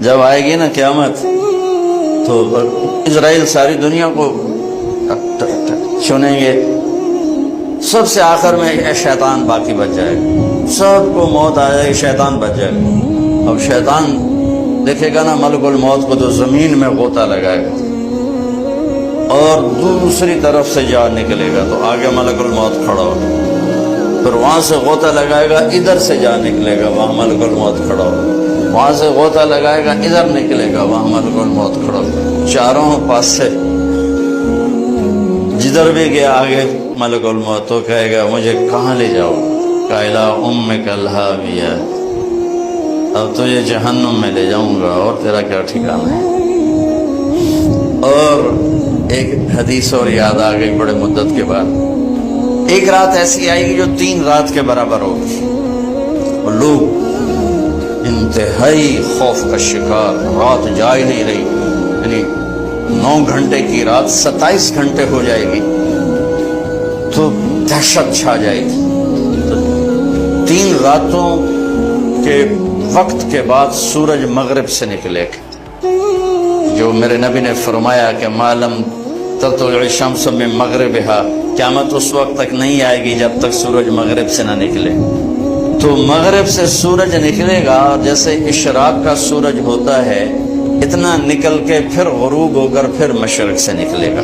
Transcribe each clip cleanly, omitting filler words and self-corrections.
جب آئے گی نا قیامت تو اسرائیل ساری دنیا کو چنیں گے، سب سے آخر میں شیطان باقی بچ جائے گا، سب کو موت آ جائے گی، شیطان بچ جائے گا۔ اب شیطان دیکھے گا نا ملک الموت کو تو زمین میں غوطہ لگائے گا اور دوسری طرف سے جا نکلے گا تو آگے ملک الموت کھڑا ہوگا، پھر وہاں سے غوطہ لگائے گا، ادھر سے جا نکلے گا، وہاں ملک الموت کھڑا ہوگا، وہاں سے غوطہ لگائے گا، ادھر نکلے گا، وہاں ملک الموت کھڑا ہوگا، چاروں پاس سے جدھر بھی گیا آگے ملک الموت تو کہے گا مجھے کہاں لے جاؤ؟ قائلہ امک الہاویہ، اب تجھے جہنم میں لے جاؤں گا اور تیرا کیا ٹھکانا ہے۔ اور ایک حدیث اور یاد آ گئی بڑے مدت کے بعد، ایک رات ایسی آئے گی جو 3 رات کے برابر ہوگی، اور لوگ انتہائی خوف کا شکار، رات جا ہی نہیں رہی، یعنی 9 گھنٹے کی رات 27 گھنٹے ہو جائے گی تو دہشت چھا جائے گی۔ تو 3 راتوں کے وقت کے بعد سورج مغرب سے نکلے گا، جو میرے نبی نے فرمایا کہ معلوم تطلع الشمس من مغربہا، قیامت اس وقت تک نہیں آئے گی جب تک سورج مغرب سے نہ نکلے۔ تو مغرب سے سورج نکلے گا اور جیسے اشراق کا سورج ہوتا ہے اتنا نکل کے پھر غروب ہو کر پھر مشرق سے نکلے گا۔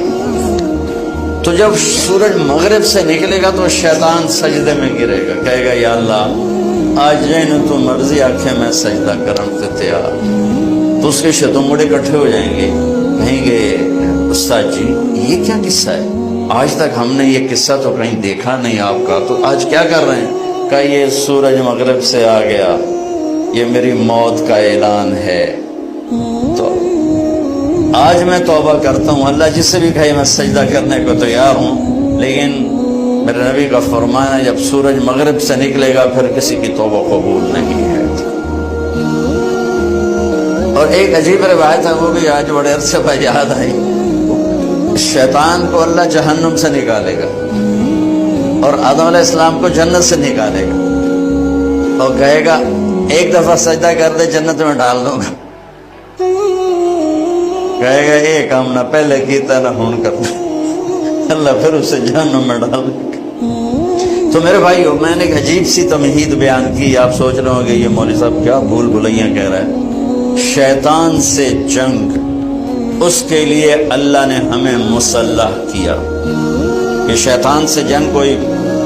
تو جب سورج مغرب سے نکلے گا تو شیطان سجدے میں گرے گا، کہے گا یا اللہ آج جائیں تو مرضی آنکھیں میں سجدہ کرن تے تیار۔ تو اس کے شیطان اکٹھے ہو جائیں گے، کہیں گے استاد جی یہ کیا قصہ ہے؟ آج تک ہم نے یہ قصہ تو کہیں دیکھا نہیں آپ کا، تو آج کیا کر رہے ہیں؟ کہ یہ سورج مغرب سے آ گیا، یہ میری موت کا اعلان ہے، تو آج میں توبہ کرتا ہوں، اللہ جس سے بھی کہے میں سجدہ کرنے کو تیار ہوں، لیکن میرے نبی کا فرمان ہے جب سورج مغرب سے نکلے گا پھر کسی کی توبہ قبول نہیں ہے۔ اور ایک عجیب روایت ہے، وہ بھی آج بڑے عرصے بعد یاد آئی، شیطان کو اللہ جہنم سے نکالے گا اور آدم علیہ السلام کو جنت سے نکالے گا اور کہے گا ایک دفعہ سجدہ کر دے جنت میں ڈال دوں گا، کہے گا یہ کام نہ پہلے کیتا نہ ہون کرتا، اللہ پھر اسے جہنم میں ڈال دے گا۔ تو میرے بھائیو میں نے ایک عجیب سی تمہید بیان کی، آپ سوچ رہے ہوں گے یہ مولوی صاحب کیا بھول بھلیاں کہہ رہا ہے۔ شیطان سے جنگ، اس کے لیے اللہ نے ہمیں مسلح کیا کہ شیطان سے جنگ کوئی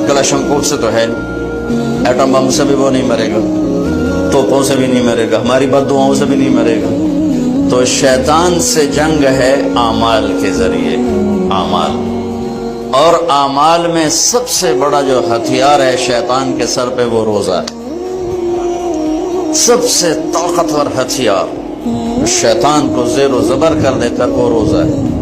کلاشنکوف سے تو ہے نہیں، ایٹم بم سے بھی وہ نہیں مرے گا، توپوں سے بھی نہیں مرے گا، ہماری بد دعاؤں سے بھی نہیں مرے گا۔ تو شیطان سے جنگ ہے اعمال کے ذریعے، اعمال، اور اعمال میں سب سے بڑا جو ہتھیار ہے شیطان کے سر پہ وہ روزہ ہے، سب سے طاقتور ہتھیار شیطان کو زیر و زبر کر دیتا وہ روزہ ہے۔